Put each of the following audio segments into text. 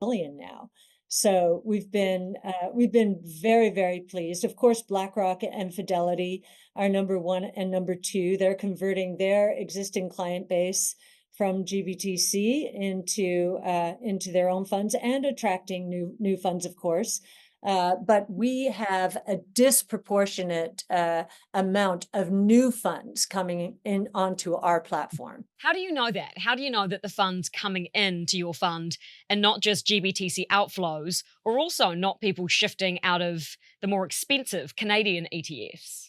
million now. So we've been very, very pleased. Of course, BlackRock and Fidelity are number one and number two. They're converting their existing client base from GBTC into their own funds and attracting new funds, of course. But we have a disproportionate amount of new funds coming in onto our platform. How do you know that? How do you know that the funds coming into your fund and not just GBTC outflows, or also not people shifting out of the more expensive Canadian ETFs?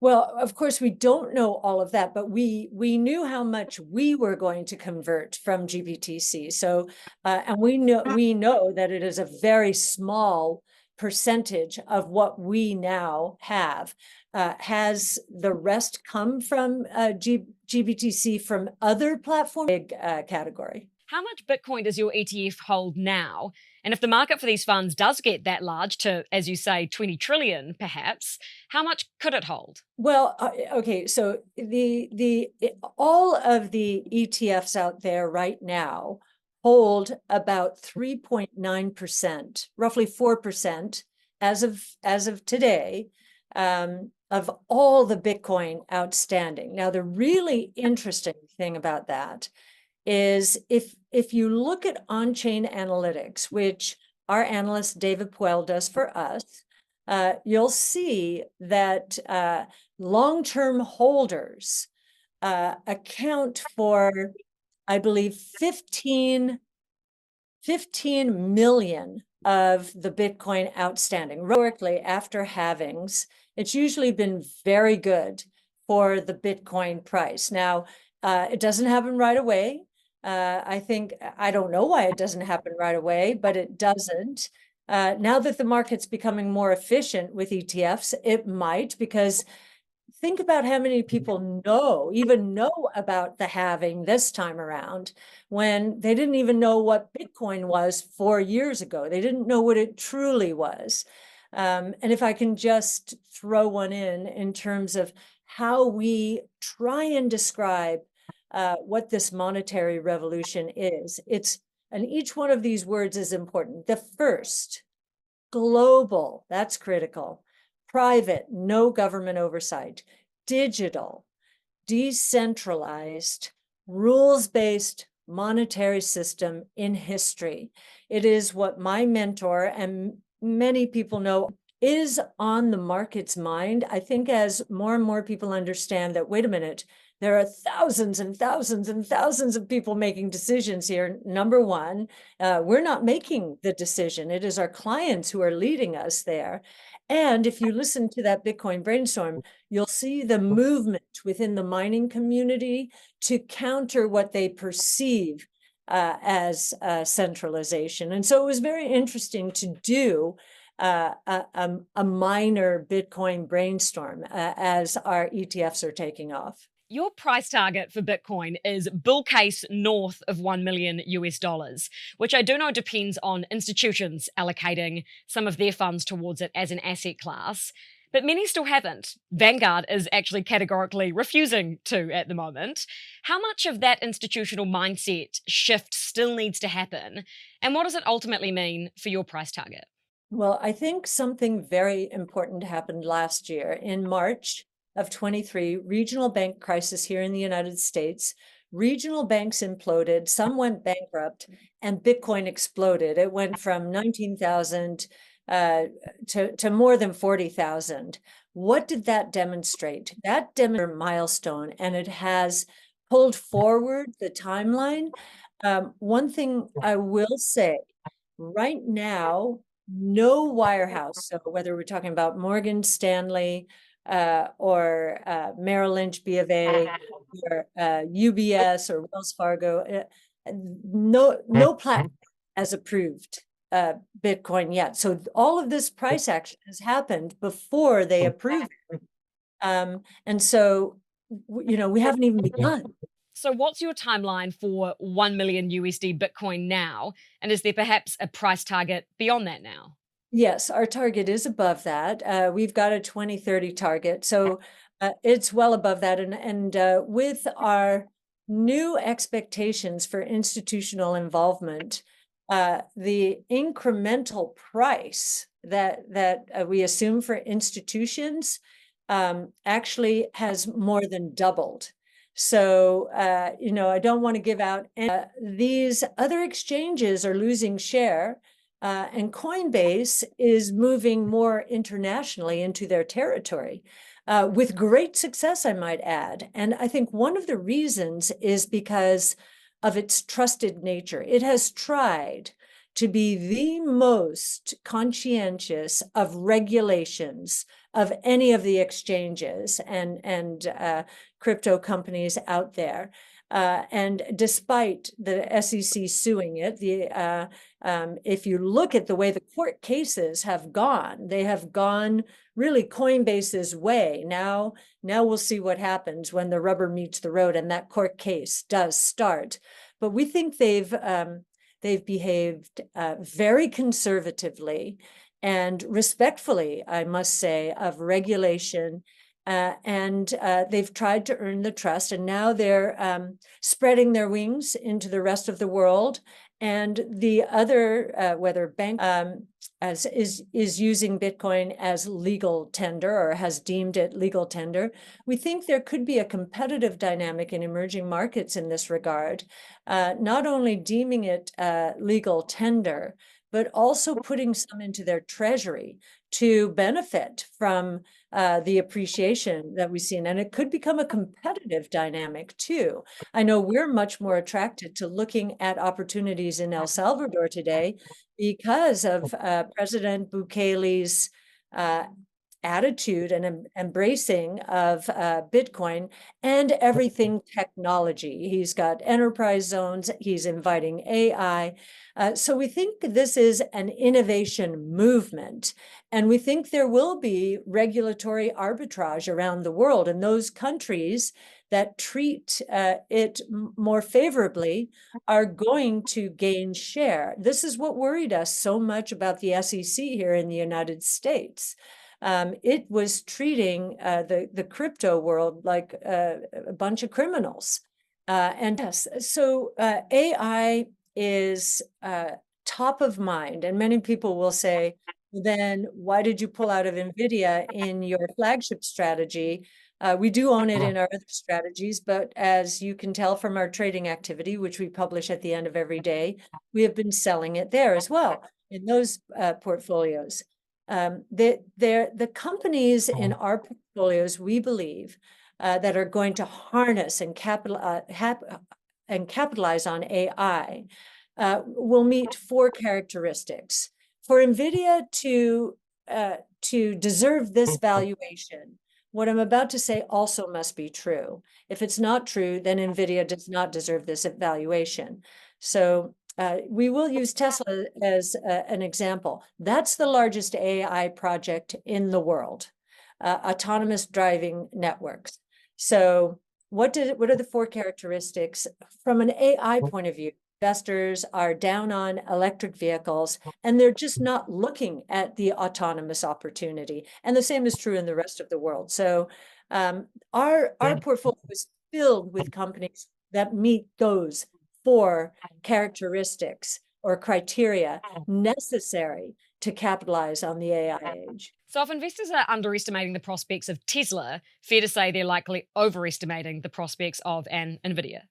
Well, of course, we don't know all of that, but we knew how much we were going to convert from GBTC. So, and we know that it is a very small percentage of what we now have. Has the rest come from GBTC from other platforms? Big category. How much Bitcoin does your ETF hold now? And if the market for these funds does get that large to, as you say, 20 trillion perhaps, how much could it hold? Well, okay, so all of the ETFs out there right now hold about 3.9%, roughly 4% as of today, of all the Bitcoin outstanding. Now, the really interesting thing about that is if you look at on-chain analytics, which our analyst David Puel does for us, you'll see that long-term holders account for, I believe, 15 million of the Bitcoin outstanding. Historically, after halvings, it's usually been very good for the Bitcoin price. Now, it doesn't happen right away. I don't know why it doesn't happen right away, but it doesn't. Now that the market's becoming more efficient with ETFs, it might, because think about how many people even know about the halving this time around, when they didn't even know what Bitcoin was 4 years ago. They didn't know what it truly was. And if I can just throw one in terms of how we try and describe what this monetary revolution is, and each one of these words is important. The first, global, that's critical. Private, no government oversight. Digital, decentralized, rules-based monetary system in history. It is what my mentor and many people know is on the market's mind. I think as more and more people understand that, wait a minute, there are thousands and thousands and thousands of people making decisions here. Number one, we're not making the decision. It is our clients who are leading us there. And if you listen to that Bitcoin brainstorm, you'll see the movement within the mining community to counter what they perceive as centralization. And so it was very interesting to do a minor Bitcoin brainstorm as our ETFs are taking off. Your price target for Bitcoin is bull case north of 1 million US dollars, which I do know depends on institutions allocating some of their funds towards it as an asset class. But many still haven't. Vanguard is actually categorically refusing to at the moment. How much of that institutional mindset shift still needs to happen? And what does it ultimately mean for your price target? Well, I think something very important happened last year. In March of 23, regional bank crisis here in the United States. Regional banks imploded, some went bankrupt, and Bitcoin exploded. It went from 19,000 to more than 40,000. What did that demonstrate? That demonstrated a milestone, and it has pulled forward the timeline. One thing I will say, right now, no wirehouse, so whether we're talking about Morgan Stanley or Merrill Lynch, B of A, or UBS or Wells Fargo, no platform has approved Bitcoin yet. So all of this price action has happened before they approve it. And so, we haven't even begun. So, what's your timeline for 1 million USD Bitcoin now? And is there perhaps a price target beyond that now? Yes, our target is above that. We've got a 2030 target. So it's well above that. And with our new expectations for institutional involvement, the incremental price that we assume for institutions actually has more than doubled. So, I don't want to give out these other exchanges are losing share, and Coinbase is moving more internationally into their territory. With great success, I might add. And I think one of the reasons is because of its trusted nature. It has tried to be the most conscientious of regulations of any of the exchanges and crypto companies out there. And despite the SEC suing it, if you look at the way the court cases have gone, they have gone really Coinbase's way. Now we'll see what happens when the rubber meets the road and that court case does start. But we think they've behaved very conservatively and respectfully, I must say, of regulation. And they've tried to earn the trust, and now they're spreading their wings into the rest of the world. And the other, whether bank is using Bitcoin as legal tender or has deemed it legal tender, we think there could be a competitive dynamic in emerging markets in this regard, not only deeming it legal tender, but also putting some into their treasury to benefit from the appreciation that we've seen. And it could become a competitive dynamic too. I know we're much more attracted to looking at opportunities in El Salvador today because of President Bukele's attitude and embracing of Bitcoin and everything technology. He's got enterprise zones, he's inviting AI. So we think this is an innovation movement, and we think there will be regulatory arbitrage around the world, and those countries that treat it more favorably are going to gain share. This is what worried us so much about the SEC here in the United States. It was treating the crypto world like a bunch of criminals. And yes, so AI is top of mind. And many people will say, then why did you pull out of NVIDIA in your flagship strategy? We do own it in our other strategies, but as you can tell from our trading activity, which we publish at the end of every day, we have been selling it there as well in those portfolios. The companies in our portfolios, we believe, that are going to harness and capitalize on AI will meet four characteristics. For NVIDIA to deserve this valuation, what I'm about to say also must be true. If it's not true, then NVIDIA does not deserve this valuation. So we will use Tesla as an example. That's the largest AI project in the world, autonomous driving networks. So what are the four characteristics from an AI point of view? Investors are down on electric vehicles, and they're just not looking at the autonomous opportunity. And the same is true in the rest of the world. So our portfolio is filled with companies that meet those four characteristics or criteria necessary to capitalize on the AI age. So, if investors are underestimating the prospects of Tesla, fair to say they're likely overestimating the prospects of an NVIDIA.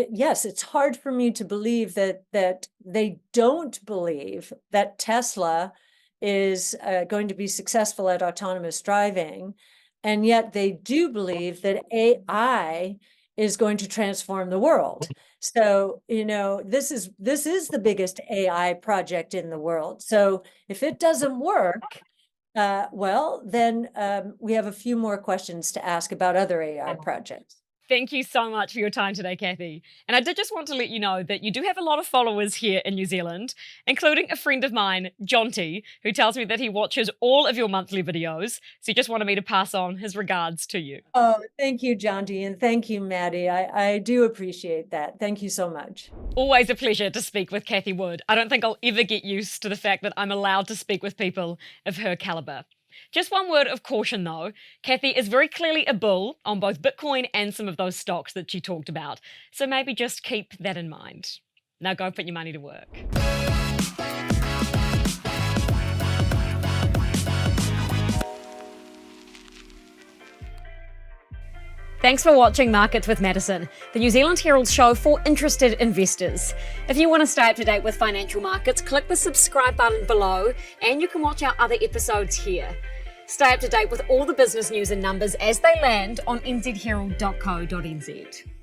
Yes, it's hard for me to believe that they don't believe that Tesla is going to be successful at autonomous driving, and yet they do believe that AI is going to transform the world. So, this is the biggest AI project in the world. So if it doesn't work, well, then we have a few more questions to ask about other AI projects. Thank you so much for your time today, Cathie. And I did just want to let you know that you do have a lot of followers here in New Zealand, including a friend of mine, Jonty, who tells me that he watches all of your monthly videos. So he just wanted me to pass on his regards to you. Oh, thank you, Jonty, and thank you, Maddie. I do appreciate that. Thank you so much. Always a pleasure to speak with Cathie Wood. I don't think I'll ever get used to the fact that I'm allowed to speak with people of her caliber. Just one word of caution though, Cathie is very clearly a bull on both Bitcoin and some of those stocks that she talked about. So maybe just keep that in mind. Now go put your money to work. Thanks for watching Markets with Madison, the New Zealand Herald show for interested investors. If you want to stay up to date with financial markets, click the subscribe button below, and you can watch our other episodes here. Stay up to date with all the business news and numbers as they land on nzherald.co.nz.